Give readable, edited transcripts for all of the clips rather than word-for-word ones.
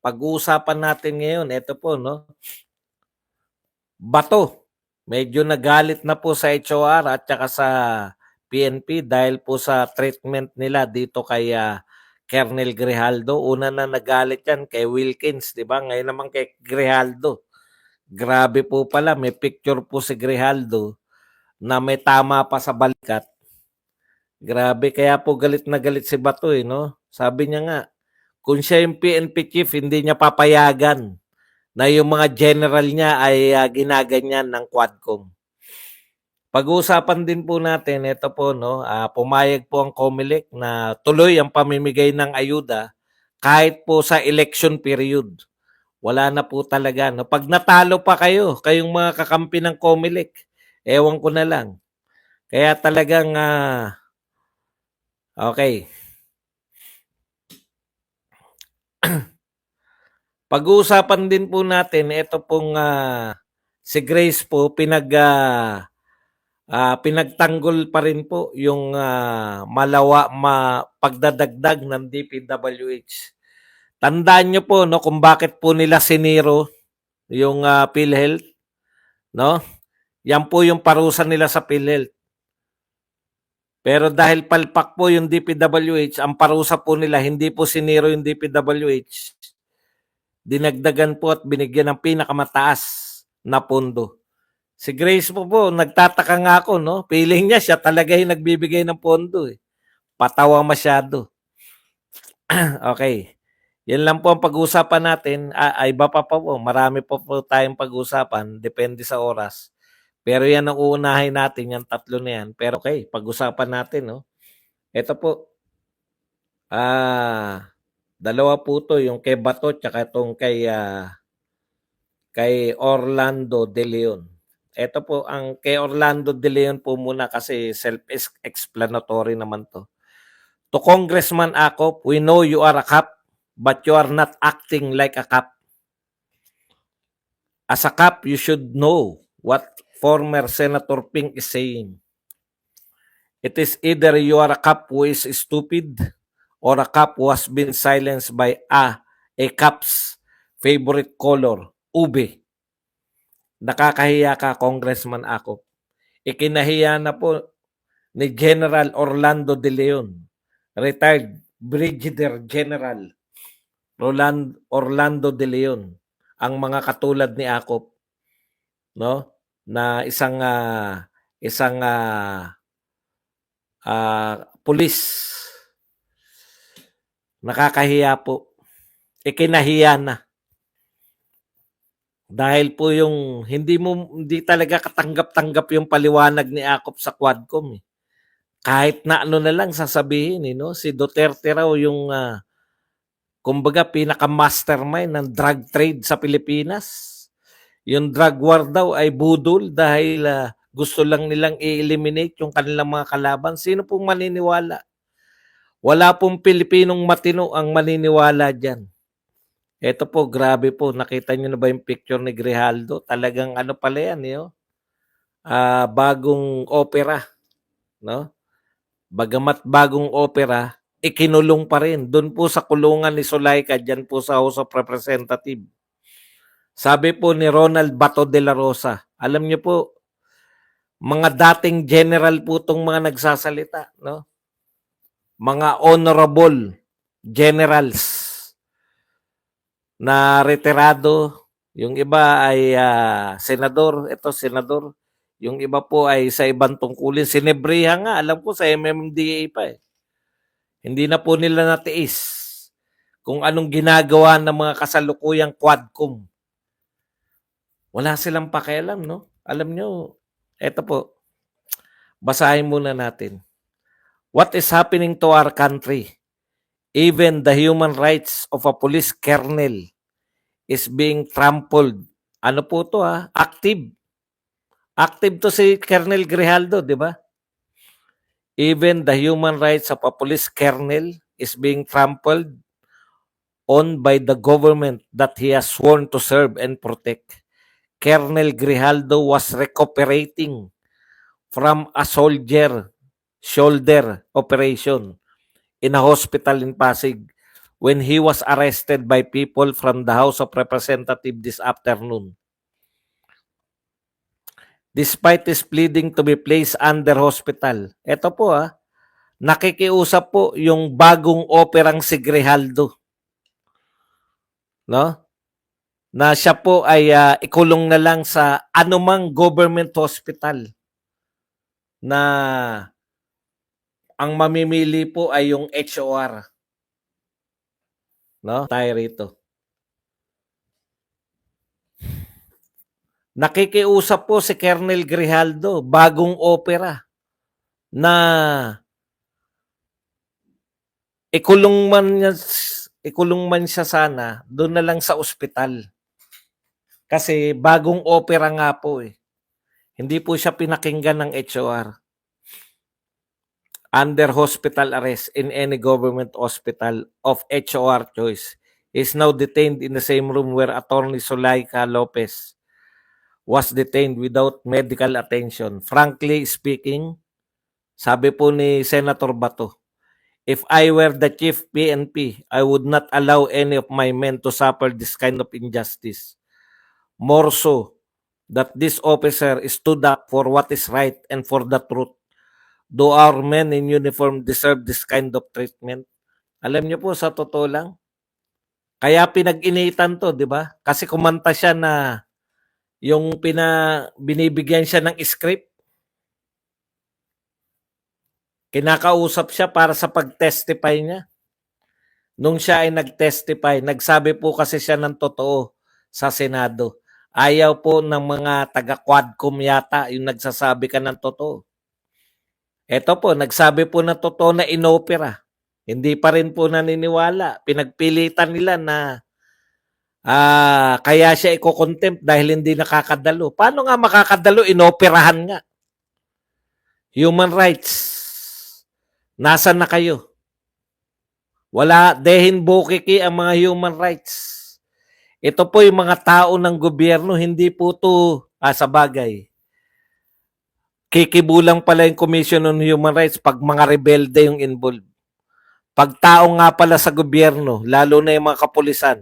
Pag-uusapan natin ngayon, ito po, no? Bato. Medyo nagalit na po sa HOR at saka sa PNP dahil po sa treatment nila dito kay Colonel Grijaldo. Una na nagalit yan kay Wilkins, di ba? Ngayon naman kay Grijaldo. Grabe po pala, may picture po si Grijaldo na may tama pa sa balikat. Grabe, kaya po galit na galit si Bato no? Sabi niya nga, kung siya yung PNP chief, hindi niya papayagan na yung mga general niya ay ginaganyan ng Quadcom. Pag-uusapan din po natin, ito po, no, pumayag po ang COMELEC na tuloy ang pamimigay ng ayuda kahit po sa election period. Wala na po talaga. No? Pag natalo pa kayo, kayong mga kakampi ng COMELEC, ewan ko na lang. Kaya talagang, okay. Pag-uusapan din po natin, ito pong si Grace po, pinagtanggol pa rin po yung pagdadagdag ng DPWH. Tandaan nyo po no, kung bakit po nila siniro yung PhilHealth. No? Yan po yung parusa nila sa PhilHealth. Pero dahil palpak po yung DPWH, ang parusa po nila, hindi po siniro yung DPWH. Dinagdagan po at binigyan ng pinakamataas na pondo. Si Grace po nagtataka nga ako, no? Feeling niya siya talaga yung nagbibigay ng pondo. Patawa masyado. Okay. Yan lang po ang pag-uusapan natin. Iba pa po. Marami po tayong pag-uusapan. Depende sa oras. Pero yan ang uunahin natin, yung tatlo na yan. Pero okay, pag-usapan natin, no? Ito po. Dalawa po to, yung kay Bato tsaka itong kay Orlando De Leon. Ito po ang kay Orlando De Leon po muna kasi self-explanatory naman to. To Congressman Acop, we know you are a cop, but you are not acting like a cop. As a cop, you should know what former Senator Ping is saying. It is either you are a cop who is stupid or a cop who has been silenced by a cop's favorite color, ube. Nakakahiya ka, Congressman Acop. Ikinahiya na po ni General Orlando De Leon, retired Brigadier General Orlando De Leon, ang mga katulad ni Acop, no? Na isang pulis. Nakakahiya po. Ikinahiya na. Dahil po yung hindi talaga katanggap-tanggap yung paliwanag ni Acop sa Quadcom. Kahit na ano na lang sasabihin, no? Si Duterte raw yung kumbaga pinaka-mastermind ng drug trade sa Pilipinas. Yung drug war daw ay budol dahil gusto lang nilang i-eliminate yung kanilang mga kalaban. Sino pong maniniwala? Wala pong Pilipinong matino ang maniniwala dyan. Ito po, grabe po. Nakita nyo na ba yung picture ni Grijaldo? Talagang ano pala yan, bagong opera. No? Bagamat bagong opera, ikinulong pa rin. Doon po sa kulungan ni Zulaika, dyan po sa House of Representatives. Sabi po ni Ronald Bato de la Rosa, alam niyo po, mga dating general po itong mga nagsasalita, no? Mga honorable generals na retirado, yung iba ay senador, senador. Yung iba po ay sa ibang tungkulin. Sinebriha nga, alam ko sa MMDA pa Hindi na po nila natiis kung anong ginagawa ng mga kasalukuyang Quadcom. Wala silang pakialam, no? Alam nyo, eto po, basahin muna natin. What is happening to our country? Even the human rights of a police colonel is being trampled. Ano po to Active. Active to si Colonel Grijaldo, di ba? Even the human rights of a police colonel is being trampled on by the government that he has sworn to serve and protect. Colonel Grijaldo was recuperating from a shoulder operation in a hospital in Pasig when he was arrested by people from the House of Representatives this afternoon. Despite his pleading to be placed under hospital. Ito po nakikiusap po yung bagong operang si Grijaldo. No? Na siya po ay ikulong na lang sa anumang government hospital na ang mamimili po ay yung HOR. No? Tayo rito. Nakikiusap po si Colonel Grijaldo, bagong opera, na ikulong man siya sana, doon na lang sa ospital. Kasi bagong opera nga po eh. Hindi po siya pinakinggan ng HOR. Under hospital arrest in any government hospital of HOR choice is now detained in the same room where Attorney Zulaika Lopez was detained without medical attention. Frankly speaking, sabi po ni Senator Bato, if I were the chief PNP, I would not allow any of my men to suffer this kind of injustice. More so, that this officer stood up for what is right and for the truth. Do our men in uniform deserve this kind of treatment? Alam niyo po, sa totoo lang, kaya pinag-initan to, di ba? Kasi kumanta siya na yung binibigyan siya ng script. Kinakausap siya para sa pag-testify niya. Nung siya ay nag-testify, nagsabi po kasi siya ng totoo sa Senado. Ayaw po ng mga taga-Quadcom yata yung nagsasabi ka ng totoo. Eto po, nagsabi po ng totoo na inopera. Hindi pa rin po naniniwala. Pinagpilitan nila na kaya siya iko-contempt dahil hindi nakakadalo. Paano nga makakadalo? Inoperahan nga. Human rights. Nasaan na kayo? Wala, dehin bukiki ang mga human rights. Ito po yung mga tao ng gobyerno, hindi po ito sa bagay. Kikibulang pala yung Commission on Human Rights pag mga rebelde yung involved. Pag tao nga pala sa gobyerno, lalo na yung mga kapulisan,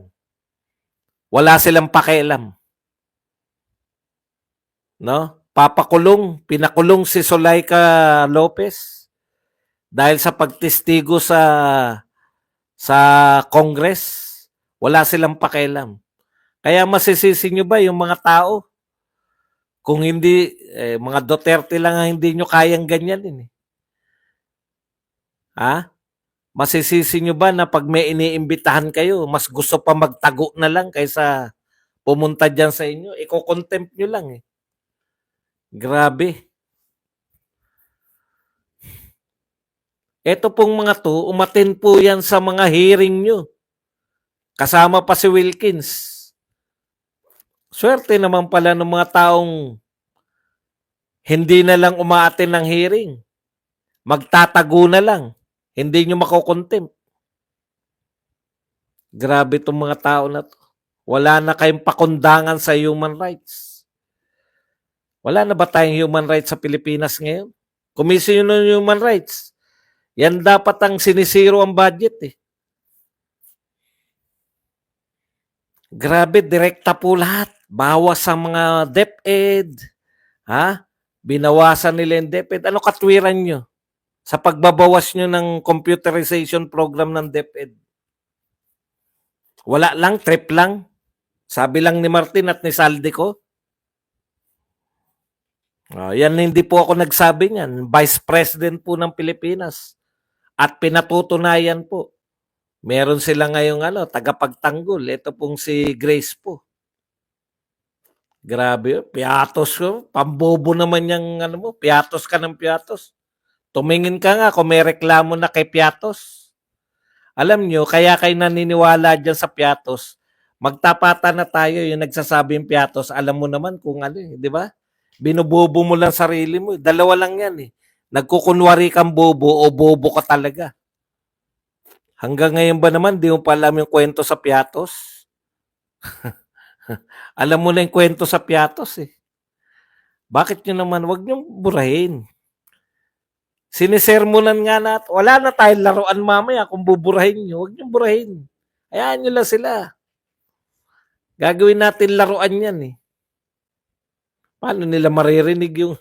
wala silang pakialam. No? Pinakulong si Zulaika Lopez dahil sa pagtestigo sa Congress, wala silang pakialam. Kaya masisisi nyo ba yung mga tao? Kung hindi, mga Duterte lang ang hindi nyo kayang ganyan. Masisisi nyo ba na pag may iniimbitahan kayo, mas gusto pa magtago na lang kaysa pumunta dyan sa inyo? Iko-contempt nyo lang Grabe. Ito pong mga to, umatin po yan sa mga hearing nyo. Kasama pa si Wilkins. Swerte naman pala ng mga taong hindi na lang umaatin ng hearing. Magtatago na lang. Hindi nyo makukontempt. Grabe itong mga tao na to. Wala na kayong pakundangan sa human rights. Wala na ba tayong human rights sa Pilipinas ngayon? Commission on Human Rights. Yan dapat ang sinisiro ang budget Grabe, direkta po lahat. Bawas sa mga DepEd. Binawasan nila yung DepEd. Ano katwiran nyo sa pagbabawas nyo ng computerization program ng DepEd? Wala lang, trip lang. Sabi lang ni Martin at ni Saldico. Yan hindi po ako nagsabi niyan. Vice President po ng Pilipinas. At pinatutunayan po. Meron sila ngayong tagapagtanggol. Ito pong si Grace po. Grabe, piatos ko. Pambobo naman yung piatos ka ng piatos. Tumingin ka nga kung may reklamo na kay piatos. Alam nyo, kaya kayo naniniwala dyan sa piatos, magtapatan na tayo yung nagsasabing piatos. Alam mo naman kung di ba? Binubobo mo lang sarili mo. Dalawa lang yan Nagkukunwari kang bobo o bobo ka talaga. Hanggang ngayon ba naman, di mo pa alam yung kwento sa piatos? Alam mo na yung kwento sa piatos Bakit nyo naman, wag nyo burahin. Sinisermonan nga wala na tayong laruan mamaya kung buburahin nyo. Huwag nyo burahin. Hayaan nyo lang sila. Gagawin natin laruan yan eh. Paano nila maririnig yung